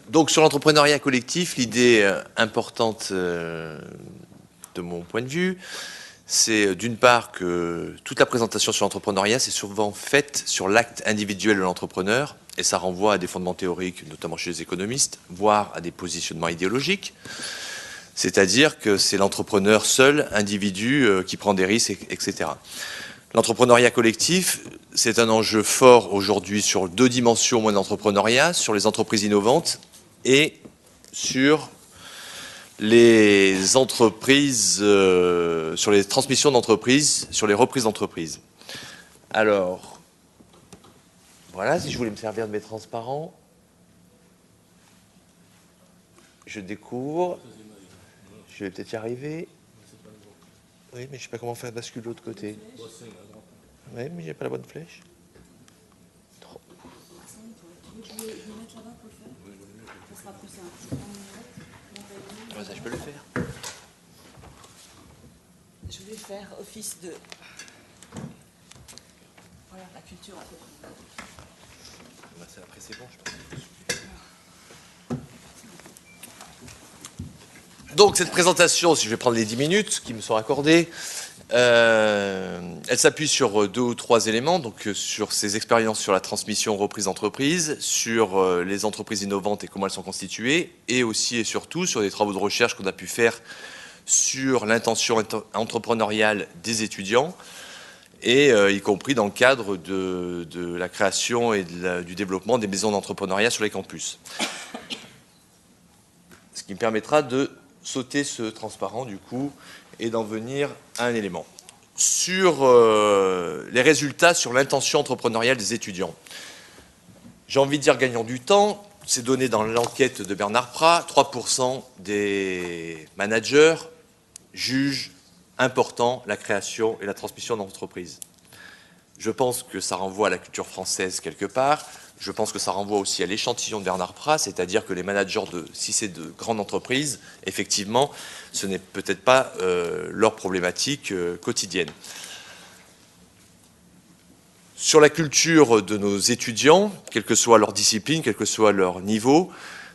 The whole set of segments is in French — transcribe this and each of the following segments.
Donc sur l'entrepreneuriat collectif, l'idée importante de mon point de vue, c'est d'une part que toute la présentation sur l'entrepreneuriat, c'est souvent faite sur l'acte individuel de l'entrepreneur, et ça renvoie à des fondements théoriques, notamment chez les économistes, voire à des positionnements idéologiques. C'est-à-dire que c'est l'entrepreneur seul, individu, qui prend des risques, etc. L'entrepreneuriat collectif, c'est un enjeu fort aujourd'hui sur deux dimensions de l'entrepreneuriat, sur les entreprises innovantes et sur les entreprises, sur les transmissions d'entreprises, sur les reprises d'entreprises. Alors, voilà, si je voulais me servir de mes transparents, je découvre, je vais peut-être y arriver. Oui, mais je ne sais pas comment faire bascule de l'autre côté. Oui, mais il n'y a pas la bonne flèche. Trop. Ça, je peux le faire. Je vais faire office de... Voilà, la culture à peu près. Après, c'est bon, je pense. Donc, cette présentation, si je vais prendre les 10 minutes qui me sont accordées, elle s'appuie sur 2 ou 3 éléments, donc sur ces expériences sur la transmission reprise d'entreprise, sur les entreprises innovantes et comment elles sont constituées, et aussi et surtout sur des travaux de recherche qu'on a pu faire sur l'intention entrepreneuriale des étudiants, et y compris dans le cadre de la création et du développement des maisons d'entrepreneuriat sur les campus. Ce qui me permettra de sauter ce transparent du coup et d'en venir à un élément. Sur les résultats sur l'intention entrepreneuriale des étudiants. J'ai envie de dire gagnant du temps, c'est donné dans l'enquête de Bernard Prat, 3% des managers jugent important la création et la transmission d'entreprises. Je pense que ça renvoie à la culture française quelque part. Je pense que ça renvoie aussi à l'échantillon de Bernard Prat, c'est-à-dire que les managers, si c'est de grandes entreprises, effectivement, ce n'est peut-être pas leur problématique quotidienne. Sur la culture de nos étudiants, quelle que soit leur discipline, quel que soit leur niveau,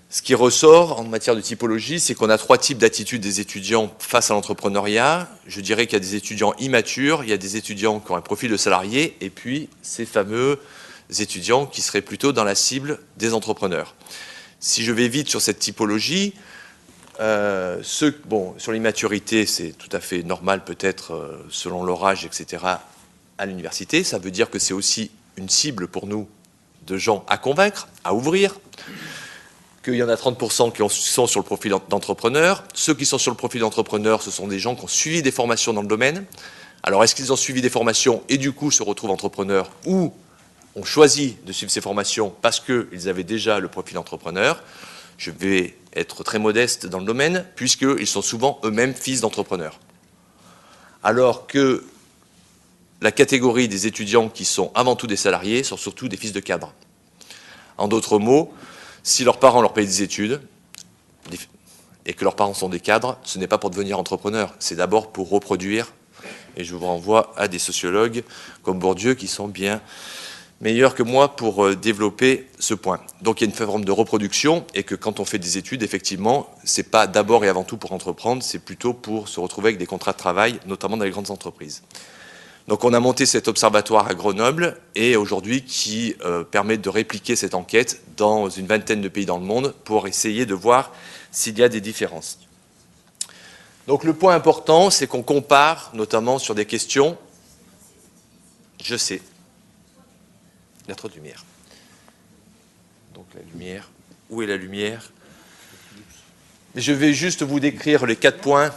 ce qui ressort en matière de typologie, c'est qu'on a 3 types d'attitudes des étudiants face à l'entrepreneuriat. Je dirais qu'il y a des étudiants immatures, il y a des étudiants qui ont un profil de salarié, et puis ces fameux étudiants qui seraient plutôt dans la cible des entrepreneurs. Si je vais vite sur cette typologie, sur l'immaturité, c'est tout à fait normal peut-être selon leur âge, etc. à l'université. Ça veut dire que c'est aussi une cible pour nous de gens à convaincre, à ouvrir, qu'il y en a 30% qui sont sur le profil d'entrepreneur. Ceux qui sont sur le profil d'entrepreneur, ce sont des gens qui ont suivi des formations dans le domaine. Alors, est-ce qu'ils ont suivi des formations et du coup se retrouvent entrepreneurs ou ont choisi de suivre ces formations parce qu'ils avaient déjà le profil entrepreneur? Je vais être très modeste dans le domaine, puisqu'ils sont souvent eux-mêmes fils d'entrepreneurs. Alors que la catégorie des étudiants qui sont avant tout des salariés sont surtout des fils de cadres. En d'autres mots, si leurs parents leur payent des études et que leurs parents sont des cadres, ce n'est pas pour devenir entrepreneur, c'est d'abord pour reproduire. Et je vous renvoie à des sociologues comme Bourdieu qui sont bien meilleur que moi pour développer ce point. Donc il y a une forme de reproduction et que quand on fait des études, effectivement, c'est pas d'abord et avant tout pour entreprendre, c'est plutôt pour se retrouver avec des contrats de travail, notamment dans les grandes entreprises. Donc on a monté cet observatoire à Grenoble et aujourd'hui qui permet de répliquer cette enquête dans une vingtaine de pays dans le monde pour essayer de voir s'il y a des différences. Donc le point important, c'est qu'on compare notamment sur des questions, je sais, il y a trop de lumière. Donc la lumière, où est la lumière? Je vais juste vous décrire les 4 points,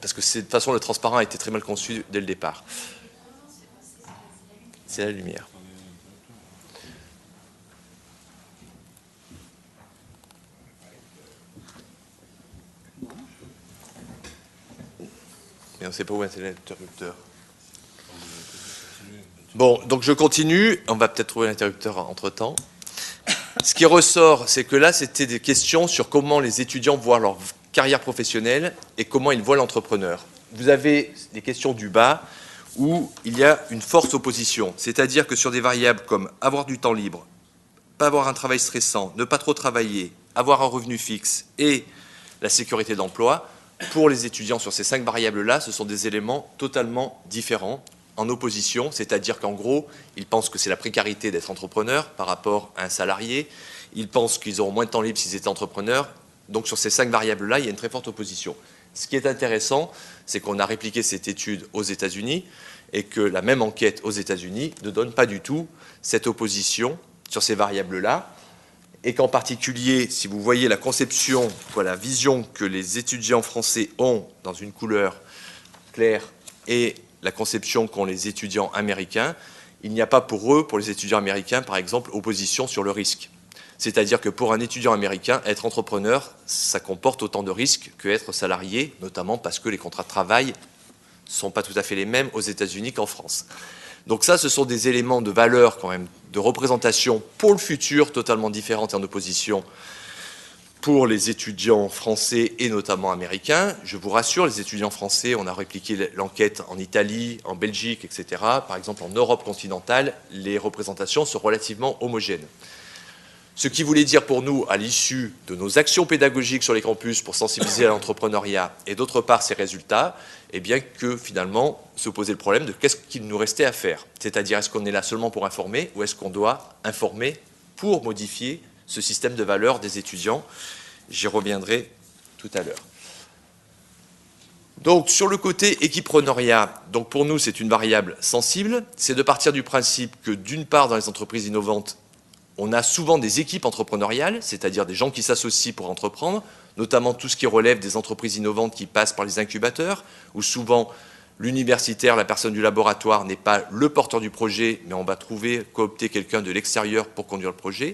parce que de toute façon le transparent a été très mal conçu dès le départ. C'est la lumière. Mais on ne sait pas où est l'interrupteur. Bon, donc je continue. On va peut-être trouver l'interrupteur entre-temps. Ce qui ressort, c'est que là, c'était des questions sur comment les étudiants voient leur carrière professionnelle et comment ils voient l'entrepreneur. Vous avez des questions du bas où il y a une forte opposition. C'est-à-dire que sur des variables comme avoir du temps libre, pas avoir un travail stressant, ne pas trop travailler, avoir un revenu fixe et la sécurité d'emploi, pour les étudiants sur ces 5 variables-là, ce sont des éléments totalement différents, en opposition, c'est-à-dire qu'en gros, ils pensent que c'est la précarité d'être entrepreneur par rapport à un salarié, ils pensent qu'ils auront moins de temps libre s'ils étaient entrepreneurs, donc sur ces 5 variables-là, il y a une très forte opposition. Ce qui est intéressant, c'est qu'on a répliqué cette étude aux États-Unis et que la même enquête aux États-Unis ne donne pas du tout cette opposition sur ces variables-là, et qu'en particulier, si vous voyez la conception, la vision que les étudiants français ont dans une couleur claire et la conception qu'ont les étudiants américains, il n'y a pas pour eux, pour les étudiants américains, par exemple, opposition sur le risque. C'est-à-dire que pour un étudiant américain, être entrepreneur, ça comporte autant de risques qu'être salarié, notamment parce que les contrats de travail ne sont pas tout à fait les mêmes aux États-Unis qu'en France. Donc ça, ce sont des éléments de valeur quand même, de représentation pour le futur, totalement différentes et en opposition pour les étudiants français et notamment américains. Je vous rassure, les étudiants français, on a répliqué l'enquête en Italie, en Belgique, etc. Par exemple, en Europe continentale, les représentations sont relativement homogènes. Ce qui voulait dire pour nous, à l'issue de nos actions pédagogiques sur les campus pour sensibiliser à l'entrepreneuriat et d'autre part ces résultats, eh bien que finalement se posait le problème de qu'est-ce qu'il nous restait à faire. C'est-à-dire est-ce qu'on est là seulement pour informer ou est-ce qu'on doit informer pour modifier ce système de valeurs des étudiants. J'y reviendrai tout à l'heure. Donc sur le côté équipreneuriat, donc pour nous c'est une variable sensible, c'est de partir du principe que d'une part dans les entreprises innovantes, on a souvent des équipes entrepreneuriales, c'est-à-dire des gens qui s'associent pour entreprendre, notamment tout ce qui relève des entreprises innovantes qui passent par les incubateurs, où souvent l'universitaire, la personne du laboratoire n'est pas le porteur du projet, mais on va coopter quelqu'un de l'extérieur pour conduire le projet.